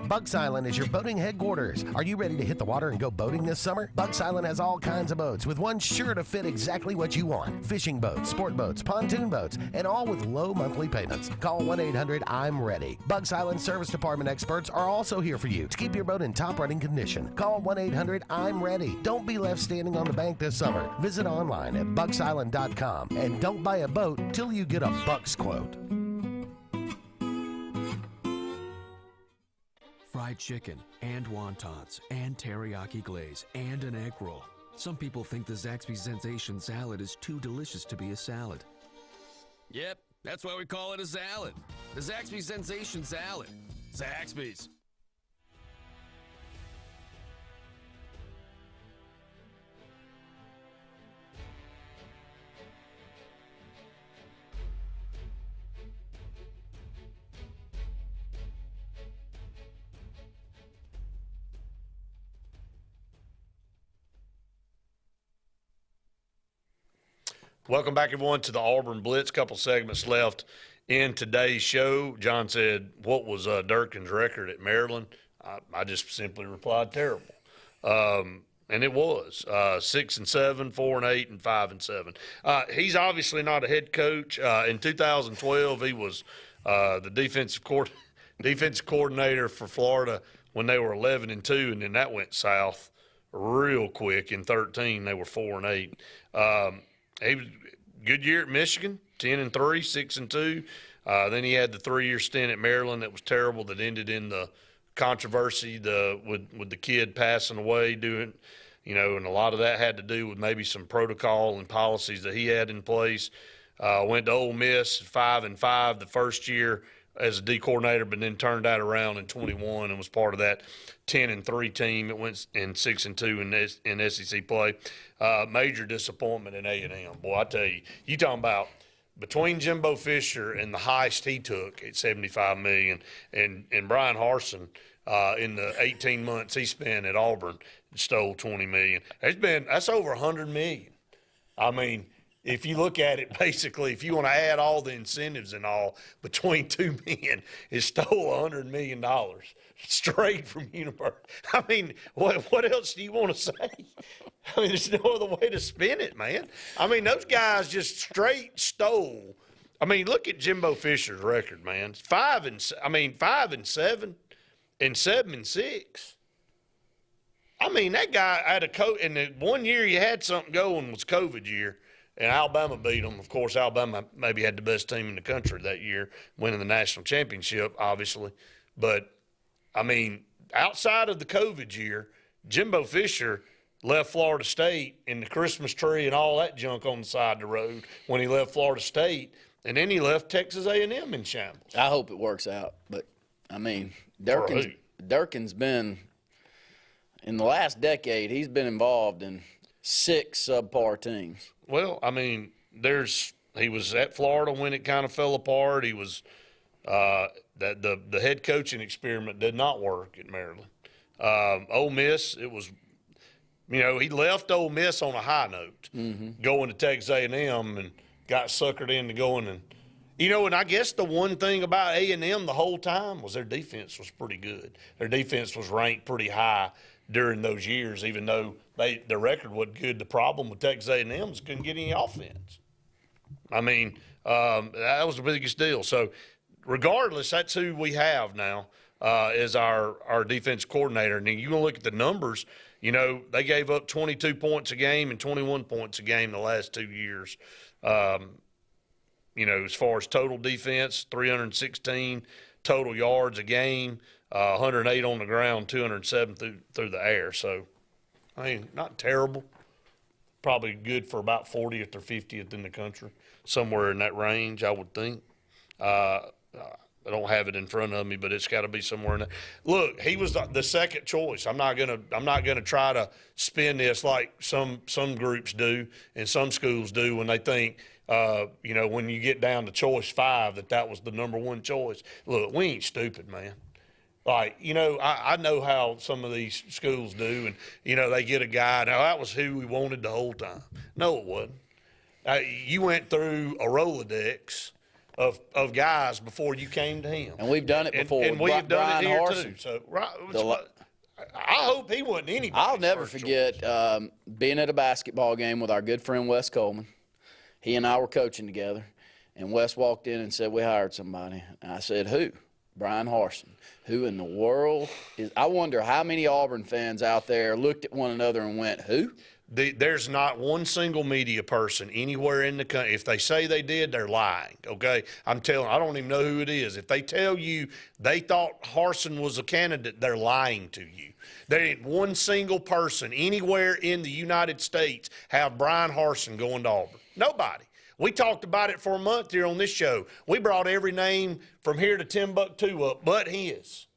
Bugs Island is your boating headquarters. Are you ready to hit the water and go boating this summer? Bugs Island has all kinds of boats, with one sure to fit exactly what you want. Fishing boats, sport boats, pontoon boats, and all with low monthly payments. Call 1-800-I'm-READY. Bugs Island Service Department experts are also here for you to keep your boat in top running condition. Call 1-800-I'm-READY. Don't be left standing on the bank this summer. Visit online at bugsisland.com and don't buy a boat till you get a Bucks quote. Fried chicken, and wontons, and teriyaki glaze, and an egg roll. Some people think the Zaxby's Sensation Salad is too delicious to be a salad. Yep, that's why we call it a salad. The Zaxby's Sensation Salad. Zaxby's. Welcome back, everyone, to the Auburn Blitz. Couple segments left in today's show. John said, what was Durkin's record at Maryland? I just simply replied, terrible. And it was 6-7, 4-8, and 5-7. He's obviously not a head coach. In 2012, he was the defensive coordinator for Florida when they were 11-2, and then that went south real quick. In 13, they were 4-8. He was good year at Michigan, 10-3, 6-2. Then he had the 3-year stint at Maryland that was terrible, that ended in the controversy with the kid passing away, and a lot of that had to do with maybe some protocol and policies that he had in place. Went to Ole Miss 5-5 the first year as a D coordinator, but then turned that around in 21 and was part of that 10-3 team that went in 6-2 in SEC play. Major disappointment in A&M. Boy, I tell you, you talking about between Jimbo Fisher and the heist he took at $75 million and Brian Harsin in the 18 months he spent at Auburn stole $20 million. That's over $100 million. I mean, if you look at it, basically, if you want to add all the incentives and all, between two men, it stole $100 million straight from University. I mean, what else do you want to say? I mean, there's no other way to spin it, man. I mean, those guys just straight stole. I mean, look at Jimbo Fisher's record, man. 5-7 and 7-6. I mean, that guy had and the 1 year he had something going was COVID year. And Alabama beat them. Of course, Alabama maybe had the best team in the country that year, winning the national championship, obviously. But, I mean, outside of the COVID year, Jimbo Fisher left Florida State in the Christmas tree and all that junk on the side of the road when he left Florida State. And then he left Texas A&M in shambles. I hope it works out. But, I mean, Durkin's been, in the last decade, he's been involved in 6 subpar teams. Well, I mean, he was at Florida when it kind of fell apart. He was that the head coaching experiment did not work at Maryland. Ole Miss, it was, he left Ole Miss on a high note, going to Texas A&M and got suckered into going and and I guess the one thing about A&M the whole time was their defense was pretty good. Their defense was ranked pretty high during those years, even though their record wasn't good. The problem with Texas A&M is couldn't get any offense. I mean, that was the biggest deal. So, regardless, that's who we have now as our defense coordinator. And then you going to look at the numbers. They gave up 22 points a game and 21 points a game the last 2 years. As far as total defense, 316 total yards a game. 108 on the ground, 207 through the air. So, I mean, not terrible. Probably good for about 40th or 50th in the country, somewhere in that range, I would think. I don't have it in front of me, but it's got to be somewhere in there. Look, he was the second choice. I'm not gonna try to spin this like some groups do and some schools do when they think. When you get down to choice 5, that was the number one choice. Look, we ain't stupid, man. Like, I know how some of these schools do, and, they get a guy. Now, that was who we wanted the whole time. No, it wasn't. You went through a Rolodex of guys before you came to him. And we've done it before. And we've done it here, Harsin. too. So, I hope he wasn't anybody. I'll never forget being at a basketball game with our good friend Wes Coleman. He and I were coaching together, and Wes walked in and said, we hired somebody. And I said, who? Brian Harsin. Who in the world is – I wonder how many Auburn fans out there looked at one another and went, who? There's not one single media person anywhere in the country. If they say they did, they're lying, okay? I don't even know who it is. If they tell you they thought Harsin was a candidate, they're lying to you. There ain't one single person anywhere in the United States have Brian Harsin going to Auburn. Nobody. We talked about it for a month here on this show. We brought every name from here to Timbuktu up but his.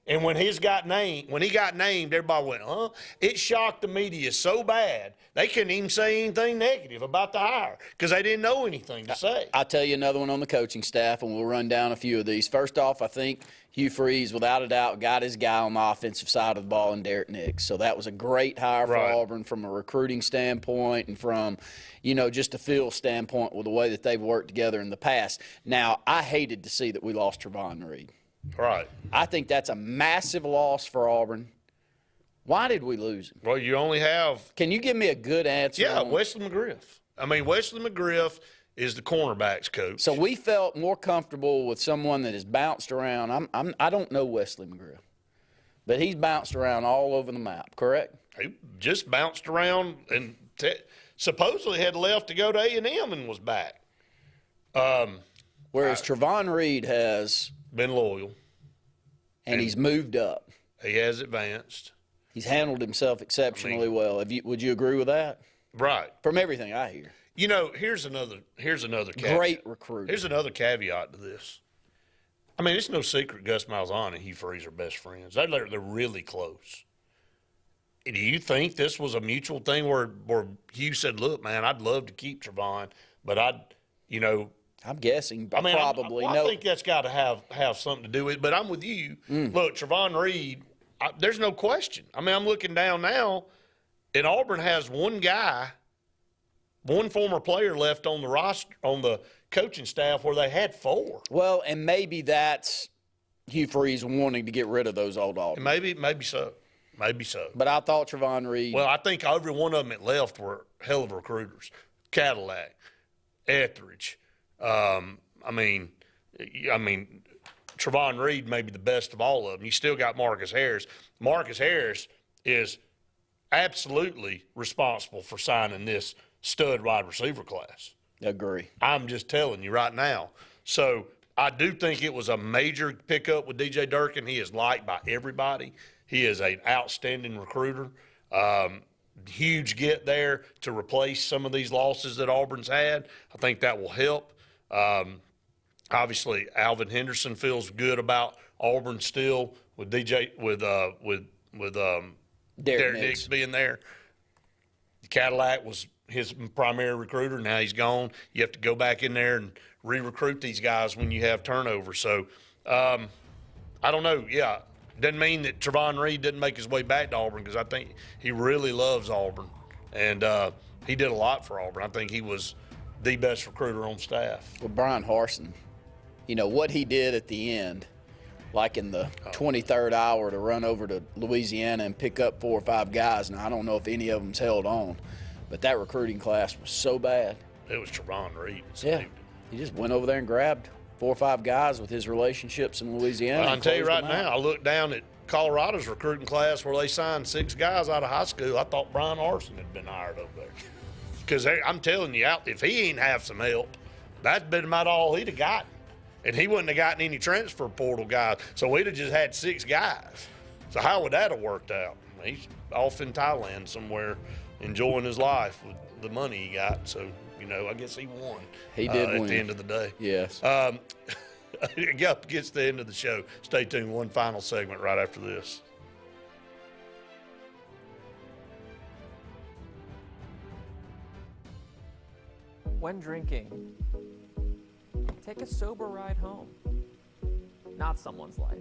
And when he got named, everybody went, huh? It shocked the media so bad, they couldn't even say anything negative about the hire because they didn't know anything to say. I'll tell you another one on the coaching staff, and we'll run down a few of these. First off, I think Hugh Freeze, without a doubt, got his guy on the offensive side of the ball in Derek Nix. So that was a great hire for Auburn from a recruiting standpoint and from, just a feel standpoint with the way that they've worked together in the past. Now, I hated to see that we lost Trevon Reed. Right. I think that's a massive loss for Auburn. Why did we lose him? Well, you only have. Can you give me a good answer? Yeah, Wesley McGriff. I mean, Wesley McGriff is the cornerbacks coach. So we felt more comfortable with someone that has bounced around. I don't know Wesley McGriff, but he's bounced around all over the map, correct? He just bounced around and supposedly had left to go to A&M and was back. Whereas Trevon Reed has been loyal. And he's moved up. He has advanced. He's handled himself exceptionally well. Would you agree with that? Right. From everything I hear. Here's another caveat. Great recruit. Here's another caveat to this. I mean, it's no secret Gus Malzahn and Hugh Freeze are best friends. They're really close. Do you think this was a mutual thing where Hugh said, look, man, I'd love to keep Trevon, but I'm guessing, I mean, probably. I think that's got to have something to do with it. But I'm with you. Look, Trevon Reed, there's no question. I mean, I'm looking down now, and Auburn has one guy, one former player left on the roster, on the coaching staff where they had 4. Well, and maybe that's Hugh Freeze wanting to get rid of those old Auburn. Maybe so. Maybe so. But I thought Trevon Reed. Well, I think every one of them that left were hell of recruiters. Cadillac, Etheridge. I mean, Trevon Reed may be the best of all of them. You still got Marcus Harris. Marcus Harris is absolutely responsible for signing this stud wide receiver class. Agree. I'm just telling you right now. So I do think it was a major pickup with DJ Durkin. He is liked by everybody. He is an outstanding recruiter. Huge get there to replace some of these losses that Auburn's had. I think that will help. Obviously, Alvin Henderson feels good about Auburn still with Derek Nix being there. Cadillac was his primary recruiter. Now he's gone. You have to go back in there and re-recruit these guys when you have turnover. So I don't know. Yeah. Doesn't mean that Trevon Reed didn't make his way back to Auburn because I think he really loves Auburn. And he did a lot for Auburn. I think he was the best recruiter on staff. Well, Brian Harsin, what he did at the end, like in the 23rd hour to run over to Louisiana and pick up 4 or 5 guys. Now, I don't know if any of them's held on, but that recruiting class was so bad. It was Trevon Reed. Yeah. He just went over there and grabbed 4 or 5 guys with his relationships in Louisiana. Well, I can tell you right now, I looked down at Colorado's recruiting class where they signed 6 guys out of high school. I thought Brian Harsin had been hired over there. Because I'm telling you, if he ain't have some help, that's been about all he'd have gotten. And he wouldn't have gotten any transfer portal guys. So we'd have just had 6 guys. So how would that have worked out? He's off in Thailand somewhere enjoying his life with the money he got. So, I guess he won. He did win. At the end of the day. Yes. Up gets the end of the show. Stay tuned. One final segment right after this. When drinking, take a sober ride home, not someone's life.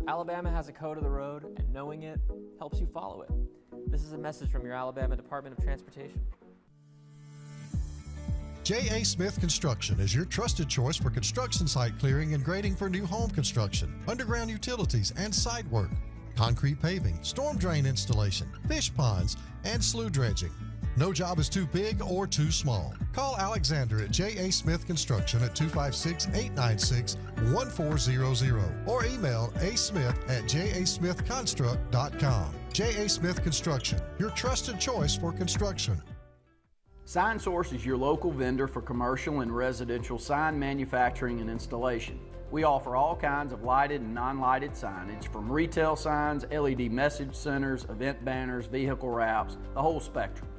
Alabama has a code of the road, and knowing it helps you follow it. This is a message from your Alabama Department of Transportation. J.A. Smith Construction is your trusted choice for construction site clearing and grading for new home construction, underground utilities and site work, concrete paving, storm drain installation, fish ponds, and slough dredging. No job is too big or too small. Call Alexander at J.A. Smith Construction at 256-896-1400 or email asmith@jasmithconstruct.com. J.A. Smith Construction, your trusted choice for construction. Sign Source is your local vendor for commercial and residential sign manufacturing and installation. We offer all kinds of lighted and non-lighted signage, from retail signs, LED message centers, event banners, vehicle wraps, the whole spectrum.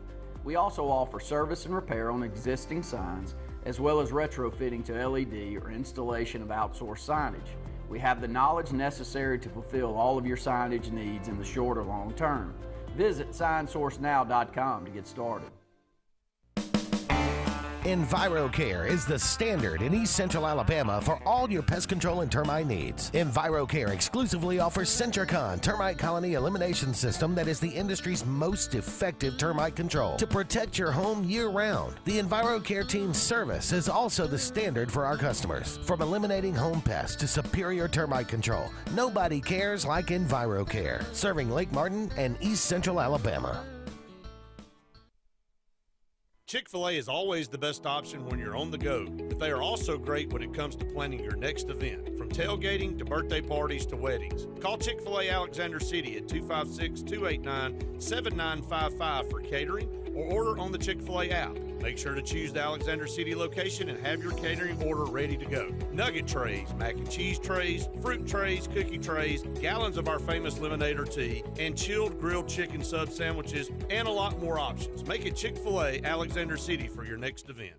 We also offer service and repair on existing signs, as well as retrofitting to LED or installation of outsourced signage. We have the knowledge necessary to fulfill all of your signage needs in the short or long term. Visit signsourcenow.com to get started. EnviroCare is the standard in East Central Alabama for all your pest control and termite needs. EnviroCare exclusively offers Centricon termite colony elimination system that is the industry's most effective termite control to protect your home year-round. The EnviroCare team's service is also the standard for our customers. From eliminating home pests to superior termite control, nobody cares like EnviroCare. Serving Lake Martin and East Central Alabama. Chick-fil-A is always the best option when you're on the go, but they are also great when it comes to planning your next event, from tailgating to birthday parties to weddings. Call Chick-fil-A Alexander City at 256-289-7955 for catering or order on the Chick-fil-A app. Make sure to choose the Alexander City location and have your catering order ready to go. Nugget trays, mac and cheese trays, fruit trays, cookie trays, gallons of our famous lemonade or tea, and chilled grilled chicken sub sandwiches, and a lot more options. Make it Chick-fil-A Alexander City for your next event.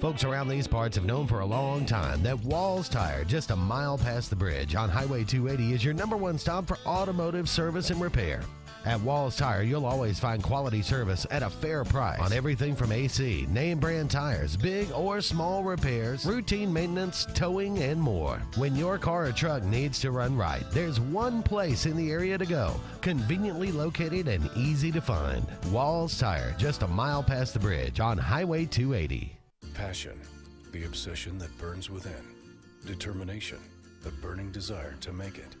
Folks around these parts have known for a long time that Walls Tire, just a mile past the bridge on Highway 280, is your #1 stop for automotive service and repair. At Walls Tire, you'll always find quality service at a fair price on everything from AC, name brand tires, big or small repairs, routine maintenance, towing, and more. When your car or truck needs to run right, there's one place in the area to go, conveniently located and easy to find. Walls Tire, just a mile past the bridge on Highway 280. Passion, the obsession that burns within. Determination, the burning desire to make it.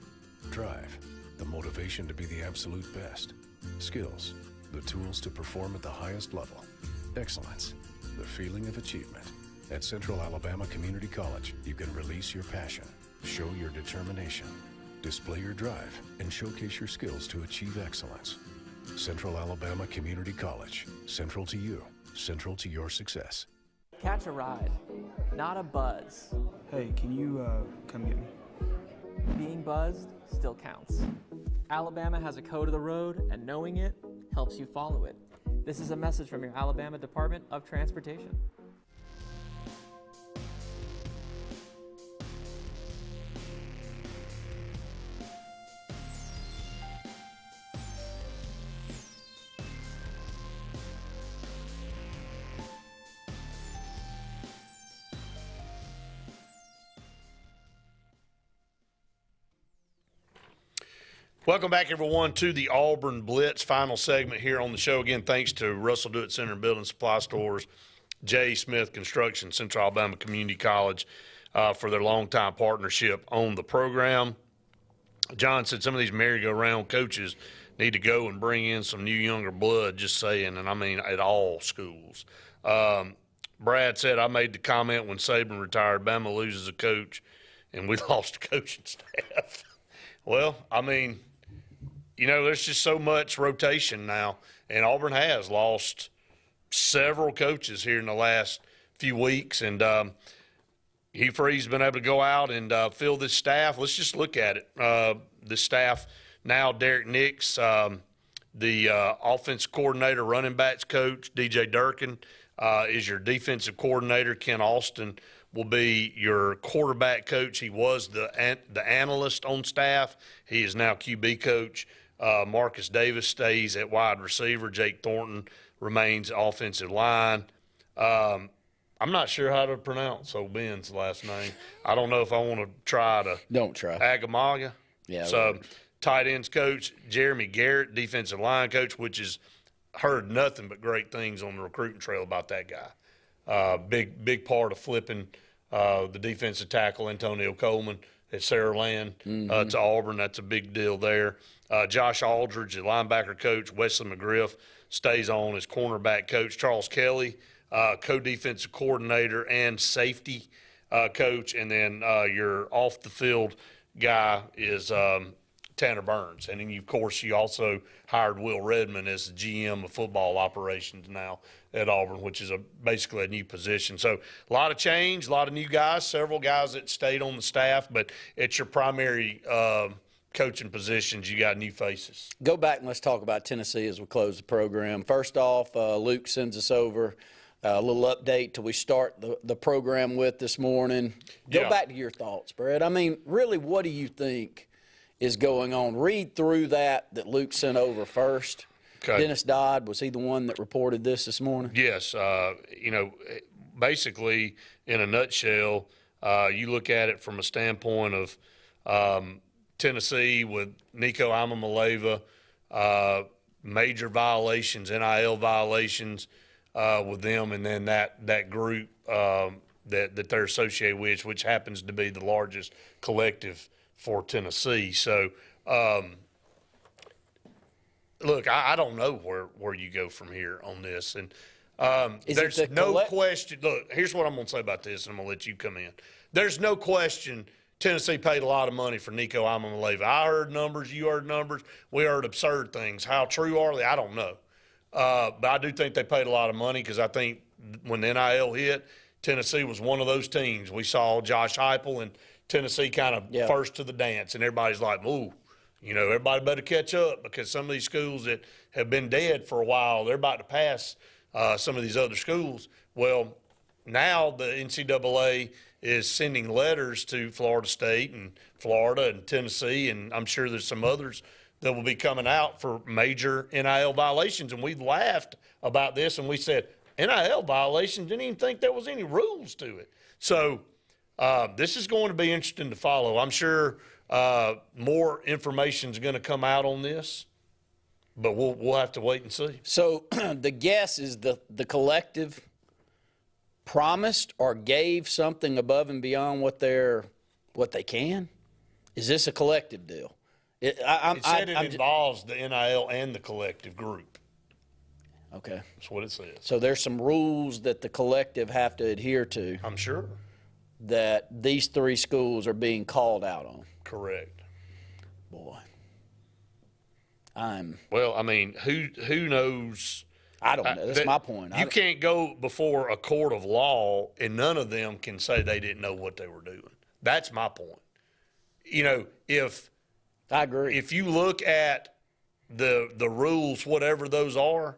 Drive, the motivation to be the absolute best. Skills, the tools to perform at the highest level. Excellence, the feeling of achievement. At Central Alabama Community College, you can release your passion, show your determination, display your drive, and showcase your skills to achieve excellence. Central Alabama Community College, central to you, central to your success. Catch a ride, not a buzz. Hey, can you come get me? Being buzzed still counts. Alabama has a code of the road, and knowing it helps you follow it. This is a message from your Alabama Department of Transportation. Welcome back, everyone, to the Auburn Blitz final segment here on the show. Again, thanks to Russell Do It Center and Building Supply Stores, J. Smith Construction, Central Alabama Community College for their longtime partnership on the program. John said some of these merry-go-round coaches need to go and bring in some new younger blood, just saying, and I mean at all schools. Brad said, I made the comment when Saban retired, Bama loses a coach, and we lost a coaching staff. Well, I mean, you know, there's just so much rotation now, and Auburn has lost several coaches here in the last few weeks, and Hugh Freeze's been able to go out and fill this staff. Let's just look at it. The staff now, Derek Nix, the offensive coordinator, running backs coach, DJ Durkin is your defensive coordinator. Ken Austin will be your quarterback coach. He was the analyst on staff. He is now QB coach. Marcus Davis stays at wide receiver. Jake Thornton remains offensive line. I'm not sure how to pronounce old Ben's last name. I don't know if I want to try to. Don't try. Agamaga. Yeah. So tight ends coach, Jeremy Garrett, defensive line coach, which is heard nothing but great things on the recruiting trail about that guy. Big part of flipping the defensive tackle Antonio Coleman at Saraland to Auburn. That's a big deal there. Josh Aldridge, the linebacker coach. Wesley McGriff stays on as cornerback coach. Charles Kelly, co-defensive coordinator and safety coach. And then your off-the-field guy is Tanner Burns. And then, of course, you also hired Will Redmond as the GM of football operations now at Auburn, which is basically a new position. So a lot of change, a lot of new guys, several guys that stayed on the staff, but it's your primary coaching positions. You got new faces. Go back and let's talk about Tennessee as we close the program. First off, Luke sends us over A little update till we start the program with this morning. Go back to your thoughts, Brett. I mean, really, what do you think is going on? Read through that Luke sent over first. Okay. Dennis Dodd, was he the one that reported this morning? Yes. Basically, in a nutshell, you look at it from a standpoint of Tennessee with Nico Amamaleva, major violations, NIL violations with them, and then that group that they're associated with, which happens to be the largest collective for Tennessee. So, look, I don't know where you go from here on this. And there's no question. Look, here's what I'm going to say about this, and I'm going to let you come in. There's no question Tennessee paid a lot of money for Nico Amamaleva. I heard numbers. You heard numbers. We heard absurd things. How true are they? I don't know. But I do think they paid a lot of money because I think when the NIL hit, Tennessee was one of those teams. We saw Josh Heupel and Tennessee kind of first to the dance, and everybody's like, ooh, everybody better catch up because some of these schools that have been dead for a while, they're about to pass some of these other schools. Well, now the NCAA is sending letters to Florida State and Florida and Tennessee, and I'm sure there's some others that will be coming out for major NIL violations. And we've laughed about this, and we said, NIL violations, didn't even think there was any rules to it. So this is going to be interesting to follow. I'm sure more information is going to come out on this, but we'll have to wait and see. So the guess is the collective promised or gave something above and beyond what they can? Is this a collective deal? It involves the NIL and the collective group. Okay. That's what it says. So there's some rules that the collective have to adhere to. I'm sure. That these three schools are being called out on. Correct. Boy. Well, I mean, who knows? I don't know. That's my point. You can't go before a court of law and none of them can say they didn't know what they were doing. That's my point. If I agree. If you look at the rules, whatever those are,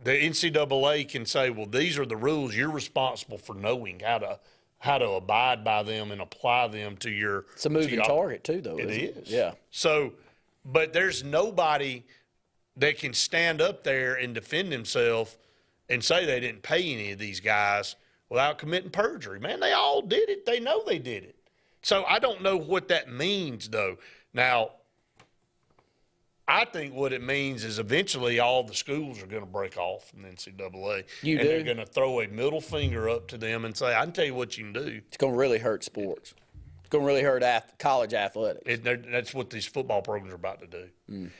the NCAA can say, well, these are the rules. You're responsible for knowing how to abide by them and apply them to your. It's a moving target too, though. It is. Yeah. So, but there's nobody that can stand up there and defend himself and say they didn't pay any of these guys without committing perjury. Man, they all did it. They know they did it. So I don't know what that means, though. Now, I think what it means is eventually all the schools are going to break off from the NCAA. They're going to throw a middle finger up to them and say, I can tell you what you can do. It's going to really hurt sports. It's going to really hurt college athletics. That's what these football programs are about to do.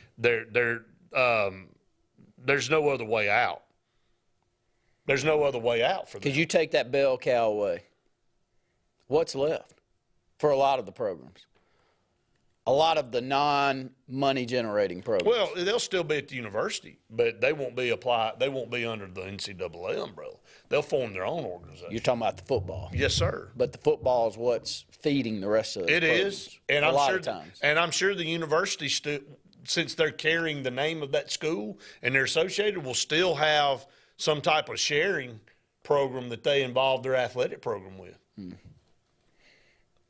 There's no other way out. There's no other way out for them. Because you take that bell cow away, what's left for a lot of the programs? A lot of the non-money generating programs. Well, they'll still be at the university, but they won't be under the NCAA umbrella. They'll form their own organization. You're talking about the football. Yes, sir. But the football is what's feeding the rest of the programs. It is, and a lot of times. And I'm sure the university, since they're carrying the name of that school and they're associated, will still have some type of sharing program that they involve their athletic program with.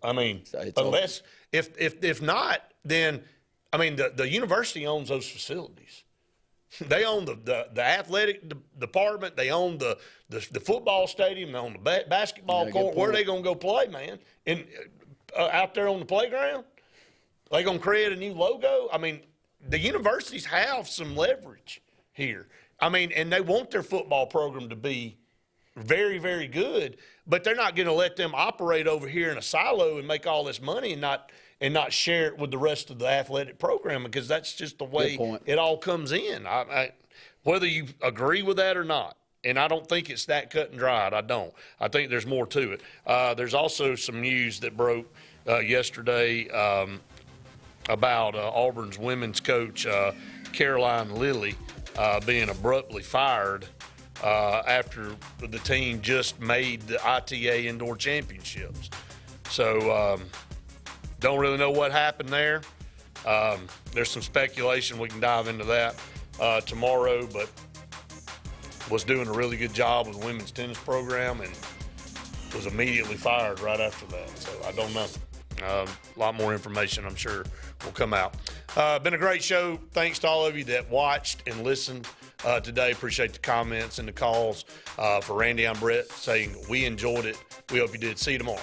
I mean, unless if not, then I mean the university owns those facilities. They own the athletic department. They own the football stadium. They own the basketball court. Where are they going to go play, man? Out there on the playground? They going to create a new logo? I mean, the universities have some leverage here. I mean, and they want their football program to be very, very good, but they're not going to let them operate over here in a silo and make all this money and not share it with the rest of the athletic program, because that's just the way it all comes in. Whether you agree with that or not, and I don't think it's that cut and dried. I don't. I think there's more to it. There's also some news that broke yesterday about Auburn's women's coach, Caroline Lilly, being abruptly fired after the team just made the ITA Indoor Championships. So don't really know what happened there. There's some speculation. We can dive into that tomorrow, but was doing a really good job with the women's tennis program and was immediately fired right after that. So I don't know. A lot more information, I'm sure, will come out. Been a great show. Thanks to all of you that watched and listened today. Appreciate the comments and the calls. For Randy, I'm Brett saying we enjoyed it. We hope you did. See you tomorrow.